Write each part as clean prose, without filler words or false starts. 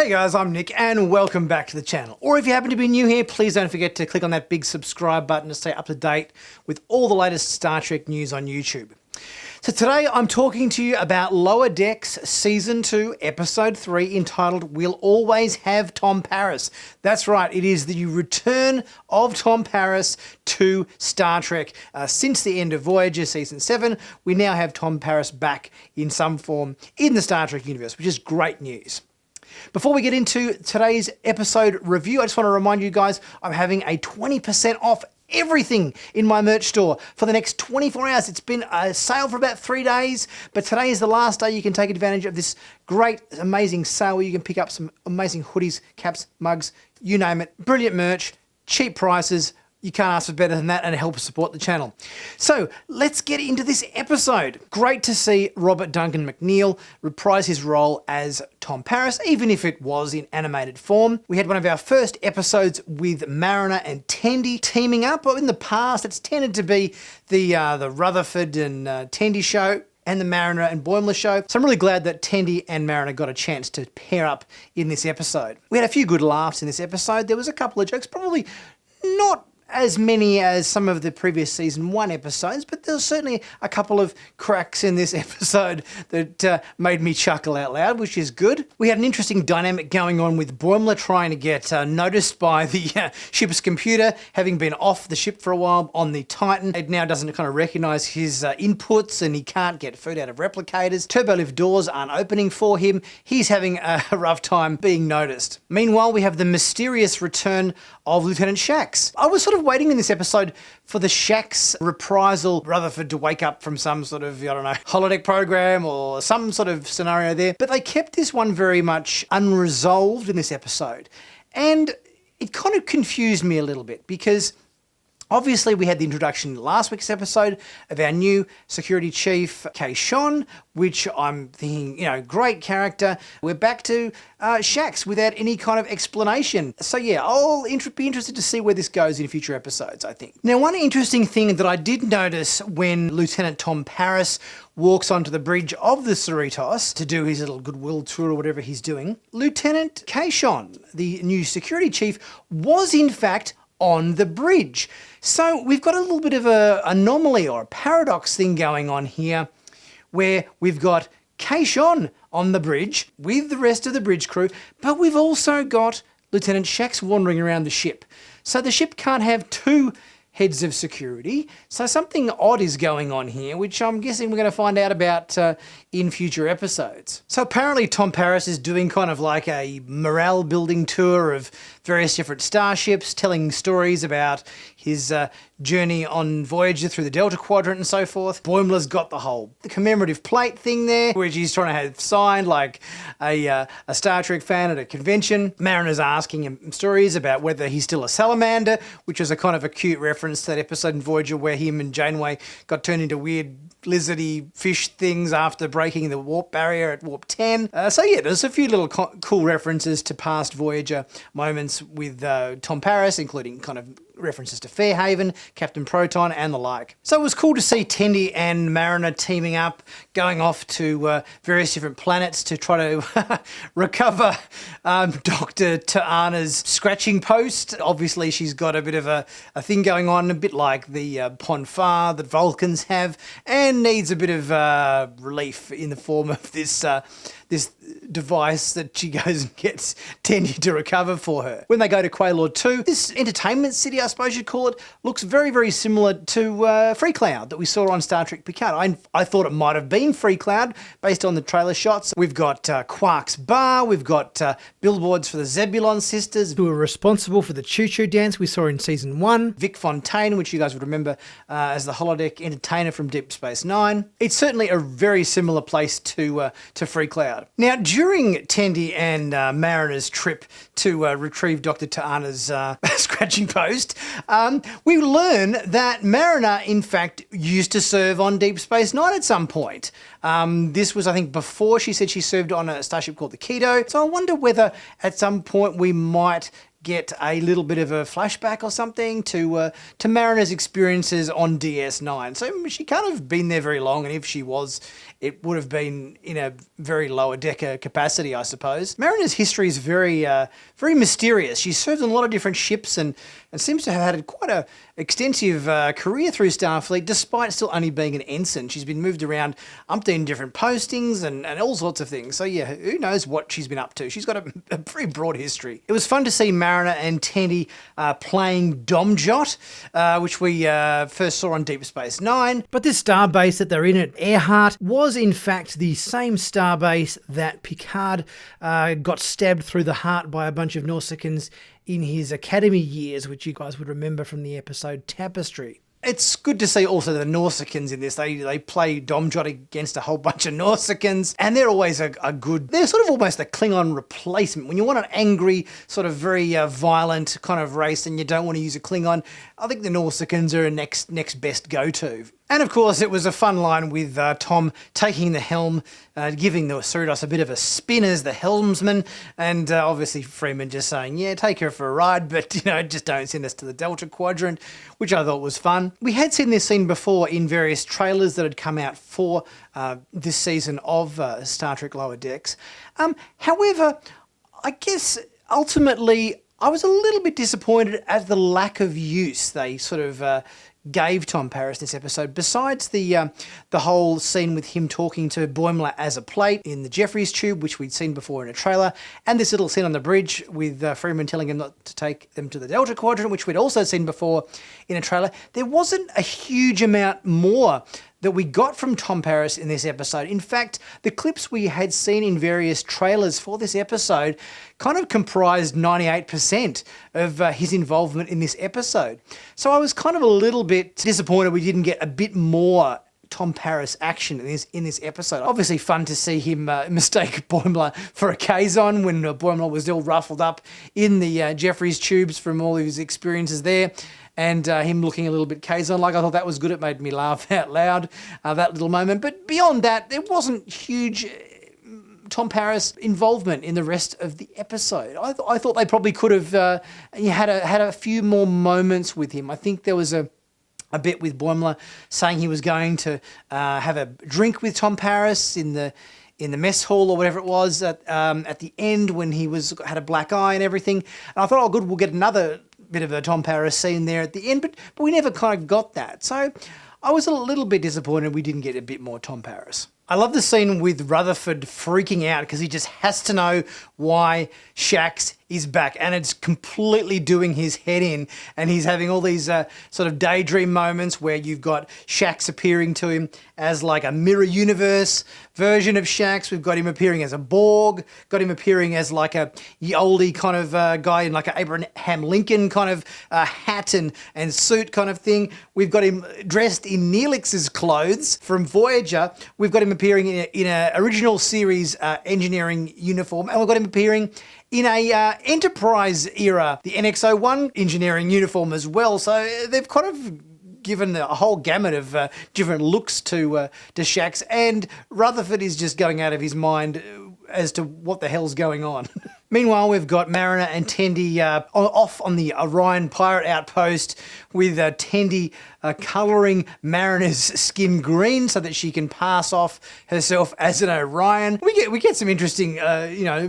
Hey guys, I'm Nick and welcome back to the channel. Or if you happen to be new here, please don't forget to click on that big subscribe button to stay up to date with all the latest Star Trek news on YouTube. So today I'm talking to you about Lower Decks Season 2, Episode 3, entitled We'll Always Have Tom Paris. That's right, it is the return of Tom Paris to Star Trek. Since the end of Voyager Season 7, we now have Tom Paris back in some form in the Star Trek universe, which is great news. Before we get into today's episode review, I just want to remind you guys I'm having a 20% off everything in my merch store for the next 24 hours. It's been a sale for about 3 days, but today is the last day you can take advantage of this great, amazing sale where you can pick up some amazing hoodies, caps, mugs, you name it. Brilliant merch, cheap prices. You can't ask for better than that, and it helps support the channel. So let's get into this episode. Great to see Robert Duncan McNeill reprise his role as Tom Paris, even if it was in animated form. We had one of our first episodes with Mariner and Tendi teaming up. In the past, it's tended to be the Rutherford and Tendi show and the Mariner and Boimler show. So I'm really glad that Tendi and Mariner got a chance to pair up in this episode. We had a few good laughs in this episode. There was a couple of jokes, probably not as many as some of the previous Season 1 episodes, but there was certainly a couple of cracks in this episode that made me chuckle out loud, which is good. We had an interesting dynamic going on with Boimler trying to get noticed by the ship's computer, having been off the ship for a while on the Titan. It now doesn't kind of recognise his inputs and he can't get food out of replicators. Turbolift doors aren't opening for him. He's having a rough time being noticed. Meanwhile, we have the mysterious return of Lieutenant Shax. I was sort of waiting in this episode for the Shax reprisal, Rutherford to wake up from some sort of, I don't know, holodeck program or some sort of scenario there. But they kept this one very much unresolved in this episode. And it kind of confused me a little bit because obviously we had the introduction in last week's episode of our new security chief, Kay-Shon, which I'm thinking, great character. We're back to Shax without any kind of explanation. So yeah, I'll be interested to see where this goes in future episodes, I think. Now, one interesting thing that I did notice when Lieutenant Tom Paris walks onto the bridge of the Cerritos to do his little goodwill tour or whatever he's doing, Lieutenant Kay-Shon, the new security chief, was in fact on the bridge. So we've got a little bit of an anomaly or a paradox thing going on here where we've got Kay-Shon on the bridge with the rest of the bridge crew, but we've also got Lieutenant Shax wandering around the ship. So the ship can't have two heads of security. So something odd is going on here, which I'm guessing we're going to find out about in future episodes. So apparently Tom Paris is doing kind of like a morale building tour of various different starships, telling stories about his journey on Voyager through the Delta Quadrant and so forth. Boimler's got the commemorative plate thing there, which he's trying to have signed like a Star Trek fan at a convention. Mariner's asking him stories about whether he's still a salamander, which is a kind of a cute reference to that episode in Voyager where him and Janeway got turned into weird lizardy fish things after breaking the warp barrier at warp 10. So yeah, there's a few little cool references to past Voyager moments with Tom Paris, including kind of references to Fairhaven, Captain Proton, and the like. So it was cool to see Tendi and Mariner teaming up, going off to various different planets to try to recover Dr. T'Ana's scratching post. Obviously, she's got a bit of a thing going on, a bit like the Ponfar that Vulcans have, and needs a bit of relief in the form of this device that she goes and gets Tendi to recover for her. When they go to Quaylord 2, this entertainment city, I suppose you'd call it, looks very, very similar to Free Cloud that we saw on Star Trek Picard. I thought it might have been Free Cloud based on the trailer shots. We've got Quark's Bar, we've got billboards for the Zebulon sisters who were responsible for the Choo Choo dance we saw in Season 1. Vic Fontaine, which you guys would remember as the holodeck entertainer from Deep Space Nine. It's certainly a very similar place to Free Cloud. Now, during Tendi and Mariner's trip to retrieve Dr. T'Ana's scratching post, we learn that Mariner, in fact, used to serve on Deep Space Nine at some point. This was, I think, before she said she served on a starship called the Keto. So I wonder whether at some point we might get a little bit of a flashback or something to Marina's experiences on DS9. So she can't have been there very long, and if she was, it would have been in a very lower decker capacity, I suppose. Marina's history is very mysterious. She served on a lot of different ships and seems to have had quite a extensive career through Starfleet, despite still only being an ensign. She's been moved around umpteen different postings and all sorts of things. So yeah, who knows what she's been up to. She's got a pretty broad history. It was fun to see Mariner and Tendi playing Domjot, which we first saw on Deep Space Nine. But this starbase that they're in at Earhart was in fact the same starbase that Picard got stabbed through the heart by a bunch of Nausicaans in his academy years, which you guys would remember from the episode Tapestry. It's good to see also the Nausicaans in this. They play Domjot against a whole bunch of Nausicaans, and they're always a good... They're sort of almost a Klingon replacement. When you want an angry, sort of very violent kind of race and you don't want to use a Klingon, I think the Nausicaans are a next best go-to. And of course, it was a fun line with Tom taking the helm, giving the Cerritos a bit of a spin as the helmsman, and obviously Freeman just saying, yeah, take her for a ride, but just don't send us to the Delta Quadrant, which I thought was fun. We had seen this scene before in various trailers that had come out for this season of Star Trek Lower Decks. However, I guess ultimately I was a little bit disappointed at the lack of use they sort of gave Tom Paris this episode, besides the whole scene with him talking to Boimler as a plate in the Jeffries tube, which we'd seen before in a trailer, and this little scene on the bridge with Freeman telling him not to take them to the Delta Quadrant, which we'd also seen before in a trailer. There wasn't a huge amount more that we got from Tom Paris in this episode. In fact, the clips we had seen in various trailers for this episode kind of comprised 98% of his involvement in this episode. So I was kind of a little bit disappointed we didn't get a bit more Tom Paris action in this episode. Obviously fun to see him mistake Boimler for a Kazon when Boimler was still ruffled up in the Jeffries tubes from all of his experiences there. And him looking a little bit Kazon-like. I thought that was good. It made me laugh out loud, that little moment. But beyond that, there wasn't huge Tom Paris involvement in the rest of the episode. I thought they probably could have had a few more moments with him. I think there was a bit with Boimler saying he was going to have a drink with Tom Paris in the mess hall or whatever it was at the end when he had a black eye and everything. And I thought, oh, good, we'll get another bit of a Tom Paris scene there at the end, but we never kind of got that. So I was a little bit disappointed we didn't get a bit more Tom Paris. I love the scene with Rutherford freaking out because he just has to know why Shax is back, and it's completely doing his head in, and he's having all these sort of daydream moments where you've got Shax appearing to him as like a mirror universe version of Shax. We've got him appearing as a Borg, got him appearing as like a oldie kind of guy in like an Abraham Lincoln kind of hat and suit kind of thing. We've got him dressed in Neelix's clothes from Voyager. We've got him appearing in a original series engineering uniform, and we've got him appearing in a Enterprise era, the NX-01 engineering uniform as well. So they've kind of given a whole gamut of different looks to Shax, and Rutherford is just going out of his mind as to what the hell's going on. Meanwhile, we've got Mariner and Tendi off on the Orion pirate outpost with Tendi colouring Mariner's skin green so that she can pass off herself as an Orion. We get some interesting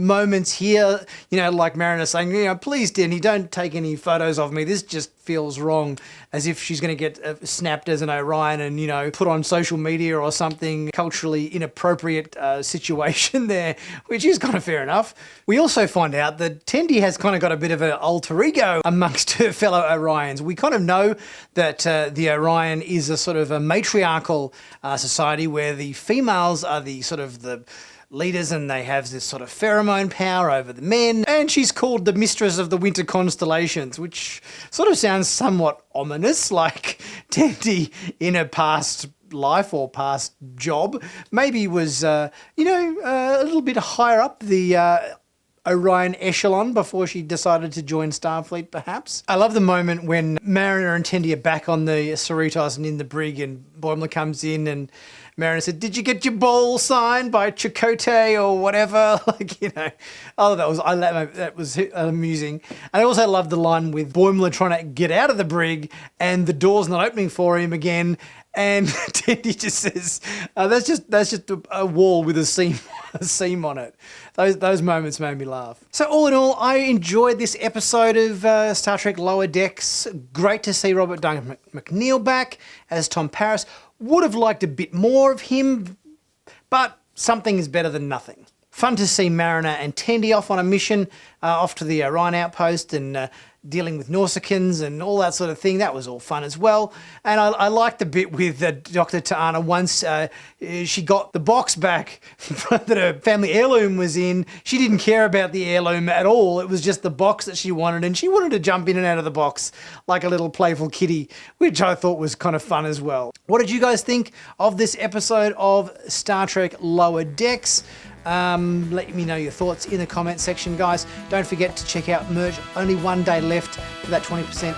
moments here, like Mariner saying, please Tendi, don't take any photos of me. This just feels wrong, as if she's going to get snapped as an Orion and, put on social media or something, culturally inappropriate situation there, which is kind of fair enough. We also find out that Tendi has kind of got a bit of an alter ego amongst her fellow Orions. We kind of know that the Orion is a sort of a matriarchal society where the females are the sort of the leaders and they have this sort of pheromone power over the men, and she's called the mistress of the winter constellations, which sort of sounds somewhat ominous, like Tendi in a past life or past job maybe was a little bit higher up the Orion echelon before she decided to join Starfleet, perhaps. I love the moment when Mariner and Tendi are back on the Cerritos and in the brig, and Boimler comes in and Mariner said, "Did you get your ball signed by Chakotay or whatever?" That was amusing. And I also loved the line with Boimler trying to get out of the brig and the door's not opening for him again. And Tendi just says, "That's just a wall with a seam on it." Those moments made me laugh. So all in all, I enjoyed this episode of Star Trek Lower Decks. Great to see Robert Duncan McNeil back as Tom Paris. Would have liked a bit more of him, but something is better than nothing. Fun to see Mariner and Tendi off on a mission, off to the Orion outpost and dealing with Nausicaans and all that sort of thing. That was all fun as well. And I liked the bit with Dr. Ta'ana once she got the box back that her family heirloom was in. She didn't care about the heirloom at all. It was just the box that she wanted, and she wanted to jump in and out of the box like a little playful kitty, which I thought was kind of fun as well. What did you guys think of this episode of Star Trek Lower Decks? Let me know your thoughts in the comment section, guys. Don't forget to check out merch. Only one day left for that 20%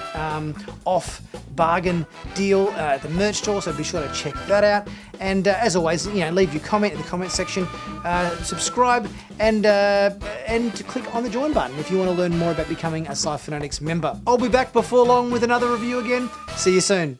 off bargain deal at the merch store, so be sure to check that out. And as always, leave your comment in the comment section, subscribe, and click on the join button if you want to learn more about becoming a Sci-Finatics member. I'll be back before long with another review again. See you soon.